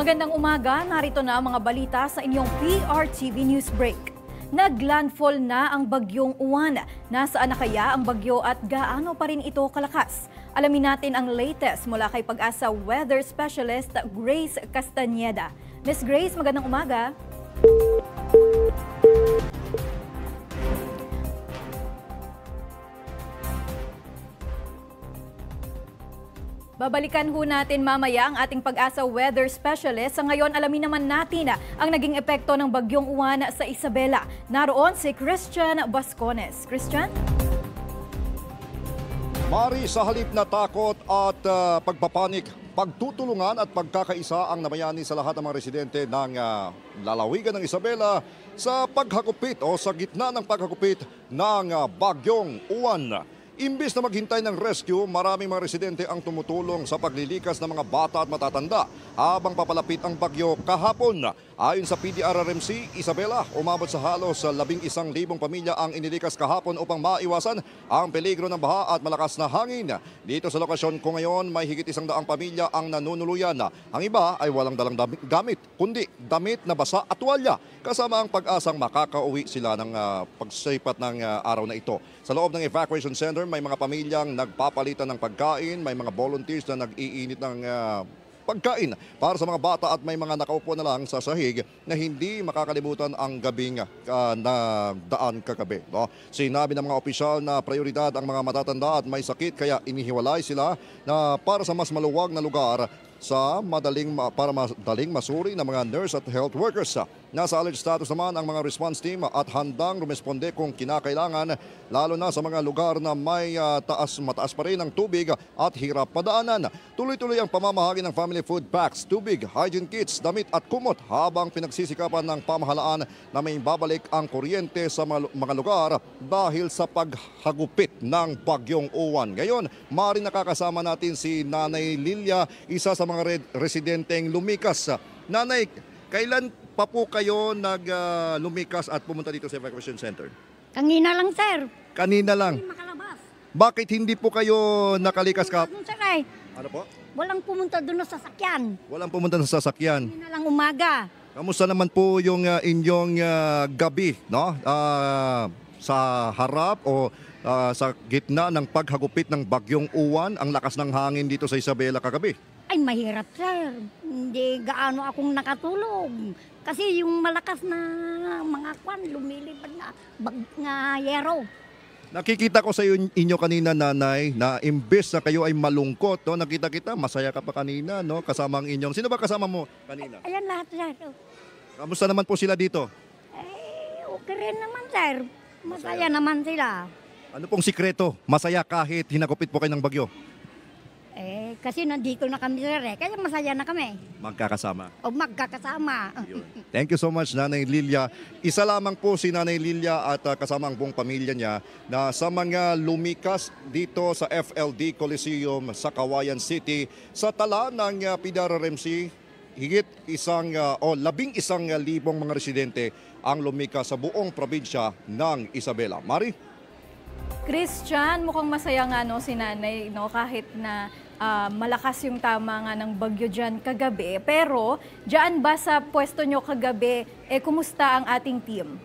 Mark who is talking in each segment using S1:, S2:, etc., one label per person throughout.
S1: Magandang umaga, narito na ang mga balita sa inyong PRTV News Break. Naglandfall na ang bagyong Uwan. Nasaan na kaya ang bagyo at gaano pa rin ito kalakas? Alamin natin ang latest mula kay Pag-asa Weather Specialist Grace Castañeda. Miss Grace, magandang umaga. Babalikan ho natin mamaya ang ating Pag-asa Weather Specialist. Sa ngayon, alamin naman natin ang naging epekto ng bagyong Uwan sa Isabela. Naroon si Christian Bascones. Christian?
S2: Mari, sa halip na takot at pagpapanik, pagtutulungan at pagkakaisa ang namayani sa lahat ng mga residente ng lalawigan ng Isabela sa paghagupit o sa gitna ng paghagupit ng bagyong Uwan. Imbis na maghintay ng rescue, maraming mga residente ang tumutulong sa paglilikas ng mga bata at matatanda habang papalapit ang bagyo kahapon. Ayon sa PDRRMC, Isabela, umabot sa halos 11,000 pamilya ang inilikas kahapon upang maiwasan ang peligro ng baha at malakas na hangin. Dito sa lokasyon ko ngayon, may higit 100 pamilya ang nanunuluyan. Ang iba ay walang dalang gamit, kundi damit na basa at tuwalya, kasama ang pag-asang makakauwi sila ng pagsipat ng araw na ito. Sa loob ng evacuation center, may mga pamilyang nagpapalitan ng pagkain, may mga volunteers na nag-iinit ng pagkain para sa mga bata at may mga nakaupo na lang sa sahig na hindi makakalimutan ang gabing na daan kagabi. No? Sinabi ng mga opisyal na prioridad ang mga matatanda at may sakit kaya inihiwalay sila na para sa mas maluwag na lugar para madaling masuri ng mga nurse at health workers. Nasa alert status naman ang mga response team at handang rumesponde kung kinakailangan, lalo na sa mga lugar na may mataas pa rin ang tubig at hirap madaanan. Tuloy-tuloy ang pamamahagi ng family food packs, tubig, hygiene kits, damit at kumot habang pinagsisikapan ng pamahalaan na may babalik ang kuryente sa mga lugar dahil sa paghagupit ng bagyong Uwan. Ngayon, maaari nakakasama natin si Nanay Lilia, isa sa mga residenteng lumikas. Nanay, kailan pa po kayo lumikas at pumunta dito sa evacuation center?
S3: Kanina lang, sir.
S2: Kanina lang?
S3: Hindi makalabas.
S2: Bakit hindi po kayo nakalikas ka? Ano po?
S3: Walang pumunta doon sa sasakyan.
S2: Walang pumunta sa sasakyan.
S3: Kanina lang umaga.
S2: Kamusta naman po yung inyong gabi, no? Sa harap o sa gitna ng paghagupit ng bagyong Uwan, ang lakas ng hangin dito sa Isabela kagabi?
S3: Ay, mahirap, sir. Hindi gaano akong nakatulog. Kasi yung malakas na mga kwan, lumilipad na yero.
S2: Nakikita ko sa inyo kanina, Nanay, na imbes na kayo ay malungkot, no? Nakita kita, masaya ka pa kanina, no? Kasama ang inyong... Sino ba kasama mo kanina?
S3: Ayan lahat, sir.
S2: Kamusta naman po sila dito?
S3: Okay rin naman, sir. Masaya naman sila.
S2: Ano pong sikreto? Masaya kahit hinagupit po kayo ng bagyo?
S3: Kasi nandito na kami, sir. Kaya masaya na kami.
S2: Magkakasama.
S3: O magkakasama.
S2: Thank you so much, Nanay Lilia. Isa lamang po si Nanay Lilia at kasama ang buong pamilya niya na sa mga lumikas dito sa FLD Coliseum sa Cauayan City sa tala ng PDRRMC, higit 11,000 mga residente ang lumikas sa buong probinsya ng Isabela. Mari?
S1: Christian, mukhang masaya nga si Nanay, no? Kahit na malakas yung tama nga ng bagyo dyan kagabi. Pero dyan ba sa pwesto nyo kagabi, kumusta ang ating team?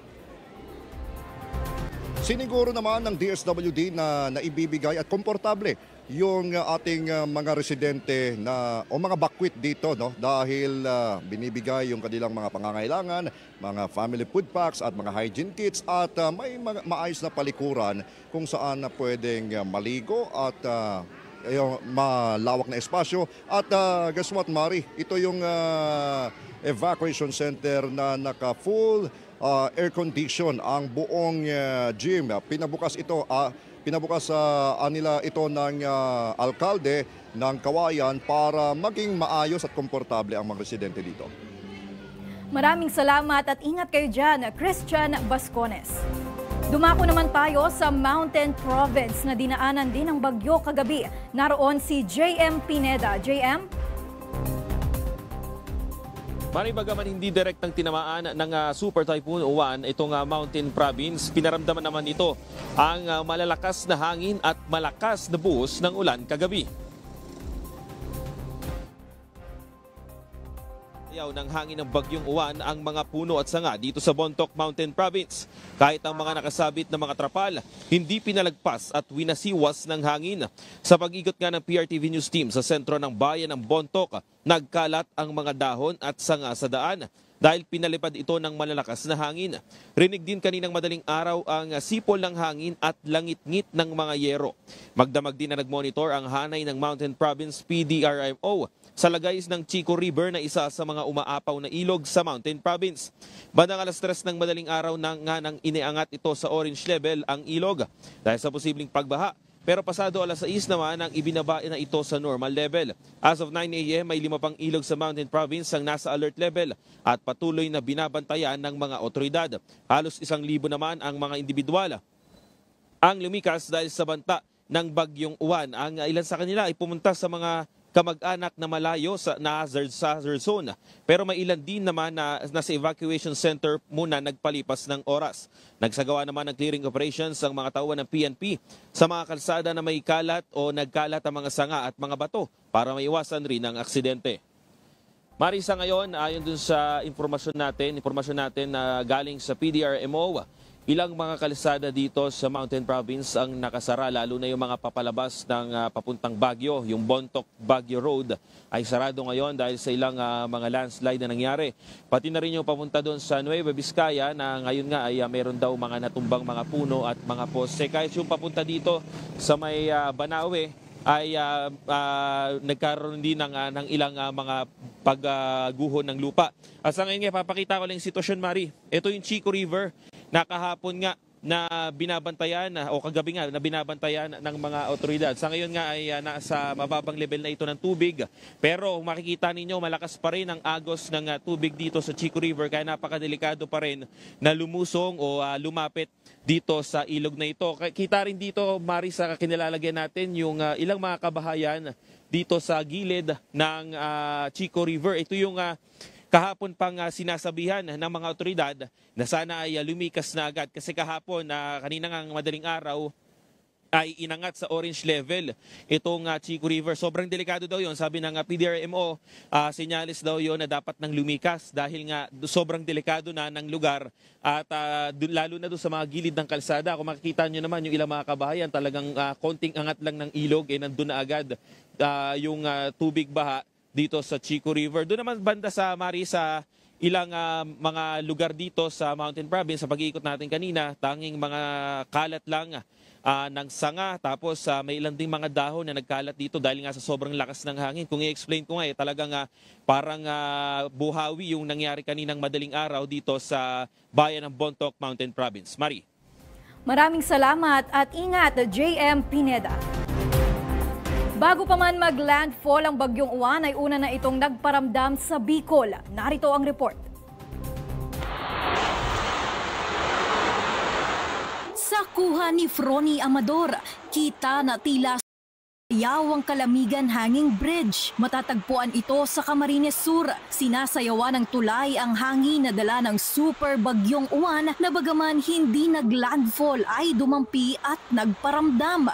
S2: Siniguro naman ng DSWD na naibibigay at komportable yung ating mga residente o mga bakwit dito, no? Dahil binibigay yung kanilang mga pangangailangan, mga family food packs at mga hygiene kits at may maayos na palikuran kung saan na pwedeng maligo at yung malawak na espasyo. At guess what, Mari? Ito yung evacuation center na naka-full air condition ang buong gym. Pinabukas nila ito ng alkalde ng Cauayan para maging maayos at komportable ang mga residente dito.
S1: Maraming salamat at ingat kayo dyan, Christian Bascones. Dumako naman tayo sa Mountain Province na dinaanan din ng bagyo kagabi. Naroon si JM Pineda. JM?
S4: Bagaman hindi direktang tinamaan ng Super Typhoon Uwan itong Mountain Province, pinaramdaman naman ito ang malalakas na hangin at malakas na buhos ng ulan kagabi. Yaw ng hangin ng bagyong Uwan ang mga puno at sanga dito sa Bontoc Mountain Province. Kahit ang mga nakasabit na mga trapal, hindi pinalagpas at winasiwas ng hangin. Sa pag-ikot nga ng PRTV News Team sa sentro ng bayan ng Bontoc, nagkalat ang mga dahon at sanga sa daan dahil pinalipad ito ng malalakas na hangin. Rinig din kaninang madaling araw ang sipol ng hangin at langit-ngit ng mga yero. Magdamag din na nagmonitor ang hanay ng Mountain Province PDRMO sa lagays ng Chico River na isa sa mga umaapaw na ilog sa Mountain Province. Bandang alas 3 ng madaling araw nang iniangat ito sa orange level ang ilog dahil sa posibleng pagbaha. Pero pasado alas 6 naman ang ibinaba na ito sa normal level. As of 9 a.m. may 5 pang ilog sa Mountain Province ang nasa alert level at patuloy na binabantayan ng mga otoridad. Halos 1,000 naman ang mga individual ang lumikas dahil sa banta ng bagyong Uwan. Ang ilan sa kanila ay pumunta sa mga kamag-anak na malayo sa hazard zone. Pero may ilan din naman na nasa evacuation center muna nagpalipas ng oras. Nagsagawa naman ng clearing operations ang mga tauhan ng PNP sa mga kalsada na may kalat o nagkalat ang mga sanga at mga bato para maiwasan rin ang aksidente. Marisa, ngayon, ayon dun sa impormasyon natin na galing sa PDRMO, ilang mga kalsada dito sa Mountain Province ang nakasara, lalo na yung mga papalabas ng papuntang Baguio. Yung Bontoc-Baguio Road ay sarado ngayon dahil sa ilang mga landslide na nangyari. Pati na rin yung papunta doon sa Nueva Vizcaya na ngayon nga ay meron daw mga natumbang mga puno at mga poste. Kahit yung papunta dito sa may Banawe ay nagkaroon din ng ilang mga pagguho ng lupa. At sa ngayon nga, papakita ko lang yung sitwasyon, Mari. Ito yung Chico River na kahapon nga na binabantayan o kagabi nga na binabantayan ng mga otoridad. Sa ngayon nga ay nasa mababang level na ito ng tubig. Pero makikita ninyo malakas pa rin ang agos ng tubig dito sa Chico River kaya napakadelikado pa rin na lumusong o lumapit dito sa ilog na ito. Kita rin dito, Mari, sa kinilalagyan natin yung ilang mga kabahayan dito sa gilid ng Chico River. Ito yung kahapon pang sinasabihan ng mga otoridad na sana ay lumikas na agad kasi kahapon kanina ng madaling araw ay inangat sa orange level itong Chico River. Sobrang delikado daw yon, sabi ng PDRMO, sinyalis daw yon na dapat nang lumikas dahil nga sobrang delikado na ng lugar at lalo na doon sa mga gilid ng kalsada. Kung makikita nyo naman yung ilang mga kabahayan, talagang konting angat lang ng ilog, nandun na agad yung tubig baha dito sa Chico River. Doon naman banda sa Mari, sa ilang mga lugar dito sa Mountain Province, sa pag-iikot natin kanina, tanging mga kalat lang ng sanga. Tapos may ilang ding mga dahon na nagkalat dito dahil nga sa sobrang lakas ng hangin. Kung i-explain ko nga, talagang parang buhawi yung nangyari kaninang madaling araw dito sa bayan ng Bontoc Mountain Province. Mari.
S1: Maraming salamat at ingat, JM Pineda. Bago pa man mag-landfall ang bagyong Uwan ay una na itong nagparamdam sa Bicol. Narito ang report. Sa kuha ni Frony Amador, kita na tila sayaw ang Kalamigan Hanging Bridge. Matatagpuan ito sa Camarines Sur. Sinasayawan ng tulay ang hangin na dala ng super bagyong Uwan na bagaman hindi nag-landfall ay dumampi at nagparamdam.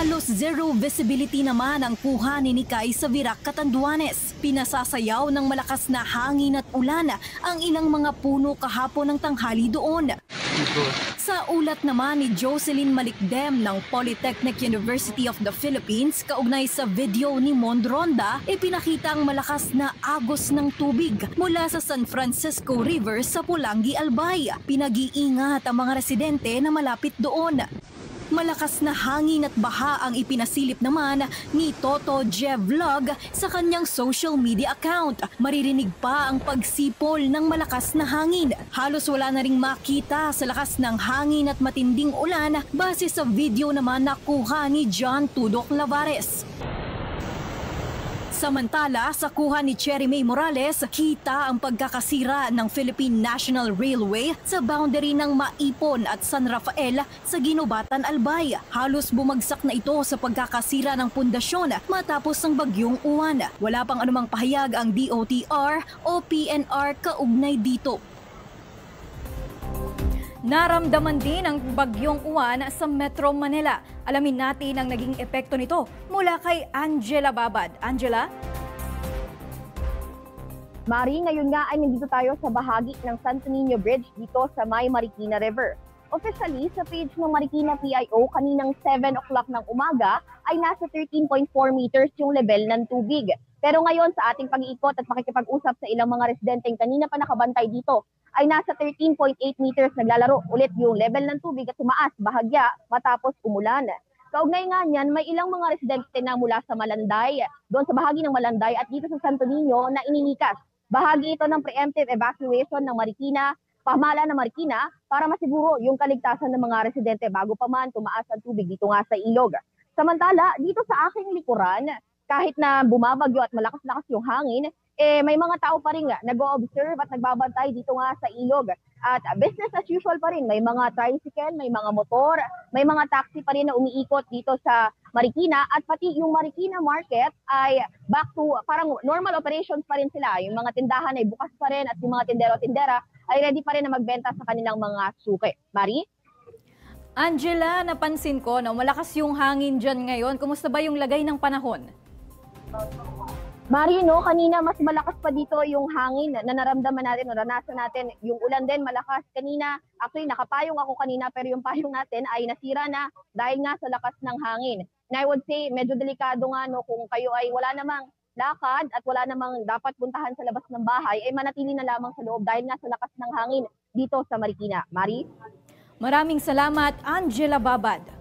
S1: Halos zero visibility naman ang kuha ni Nikay sa Virac, Catanduanes. Pinasasayaw ng malakas na hangin at ulan ang ilang mga puno kahapon ng tanghali doon. Sa ulat naman ni Jocelyn Malikdem ng Polytechnic University of the Philippines, kaugnay sa video ni Mondronda, ipinakita ang malakas na agos ng tubig mula sa San Francisco River sa Pulangi, Albay. Pinag-iingat ang mga residente na malapit doon. Malakas na hangin at baha ang ipinasilip naman ni Toto Jevlog sa kanyang social media account. Maririnig pa ang pagsipol ng malakas na hangin. Halos wala na ring makita sa lakas ng hangin at matinding ulan base sa video naman na kuha ni John Tudok Lavares. Samantala, sa kuha ni Cherry May Morales, kita ang pagkakasira ng Philippine National Railway sa boundary ng Maipon at San Rafael sa Ginubatan, Albay. Halos bumagsak na ito sa pagkakasira ng pundasyon matapos ng bagyong Uwan. Wala pang anumang pahayag ang DOTR o PNR kaugnay dito. Naramdaman din ang bagyong Uwan sa Metro Manila. Alamin natin ang naging epekto nito mula kay Angela Babad. Angela?
S5: Mari, ngayon nga ay nandito tayo sa bahagi ng Santo Niño Bridge dito sa may Marikina River. Officially, sa page ng Marikina PIO, kaninang 7 o'clock ng umaga ay nasa 13.4 meters yung level ng tubig. Pero ngayon sa ating pag-iikot at pakikipag-usap sa ilang mga residenteng kanina pa nakabantay dito, ay nasa 13.8 meters naglalaro ulit yung level ng tubig at tumaas bahagya matapos umulan. Kaugnay nga niyan, may ilang mga residente na mula sa Malanday, doon sa bahagi ng Malanday at dito sa Santo Niño na ininikas. Bahagi ito ng preemptive evacuation ng Marikina, pamahalaan ng Marikina para masiguro yung kaligtasan ng mga residente bago pa man tumaas ang tubig dito nga sa ilog. Samantala, dito sa aking likuran, kahit na bumabagyo at malakas-lakas yung hangin, may mga tao pa rin nag-o-observe at nagbabantay dito nga sa ilog. At business as usual pa rin, may mga tricycle, may mga motor, may mga taxi pa rin na umiikot dito sa Marikina at pati yung Marikina Market ay back to parang normal operations pa rin sila. Yung mga tindahan ay bukas pa rin at yung mga tindero-tindera ay ready pa rin na magbenta sa kanilang mga suki. Mari?
S1: Angela, napansin ko na malakas yung hangin dyan ngayon. Kumusta ba yung lagay ng panahon?
S5: Mari, no, kanina mas malakas pa dito yung hangin na naramdaman natin, naranasan natin. Yung ulan din malakas kanina. Actually, nakapayong ako kanina pero yung payong natin ay nasira na dahil nga sa lakas ng hangin. And I would say, medyo delikado nga no, kung kayo ay wala namang lakad at wala namang dapat puntahan sa labas ng bahay, ay manatili na lamang sa loob dahil nga sa lakas ng hangin dito sa Marikina. Mari?
S1: Maraming salamat, Angela Babad.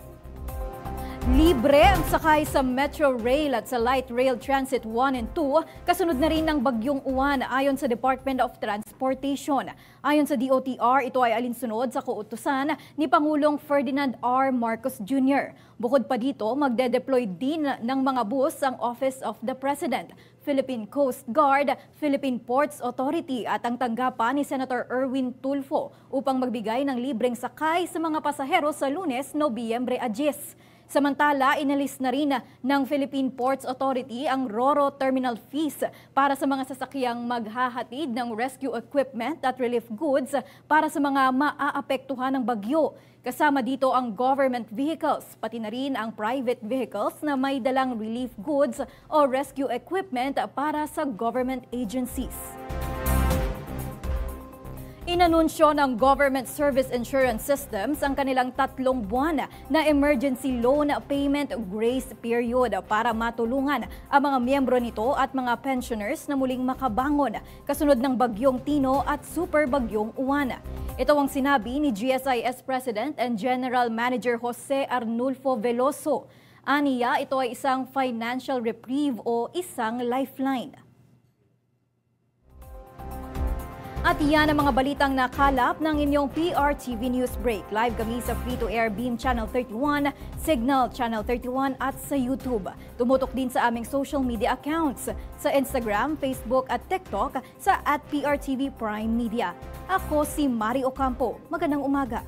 S1: Libre ang sakay sa Metro Rail at sa Light Rail Transit 1 and 2, kasunod na rin ng Bagyong Uwan ayon sa Department of Transportation. Ayon sa DOTR, ito ay alinsunod sa kautusan ni Pangulong Ferdinand R. Marcos Jr. Bukod pa dito, magde-deploy din ng mga bus ang Office of the President, Philippine Coast Guard, Philippine Ports Authority at ang tanggapan ni Senator Erwin Tulfo upang magbigay ng libreng sakay sa mga pasahero sa Lunes, Nobyembre 10. Samantala, inalis na rin ng Philippine Ports Authority ang RoRo terminal fees para sa mga sasakyang maghahatid ng rescue equipment at relief goods para sa mga maaapektuhan ng bagyo. Kasama dito ang government vehicles, pati na rin ang private vehicles na may dalang relief goods o rescue equipment para sa government agencies. Inanunsyo ng Government Service Insurance Systems ang kanilang 3 buwan na emergency loan payment grace period para matulungan ang mga miyembro nito at mga pensioners na muling makabangon kasunod ng Bagyong Tino at Super Bagyong Uwan. Ito ang sinabi ni GSIS President and General Manager Jose Arnulfo Veloso. Aniya, ito ay isang financial reprieve o isang lifeline. At iyan ang mga balitang nakalap ng inyong PRTV News Break. Live kami sa free-to-air Beam Channel 31, Signal Channel 31 at sa YouTube. Tumutok din sa aming social media accounts sa Instagram, Facebook at TikTok sa @PRTV Prime Media. Ako si Mari Ocampo. Magandang umaga.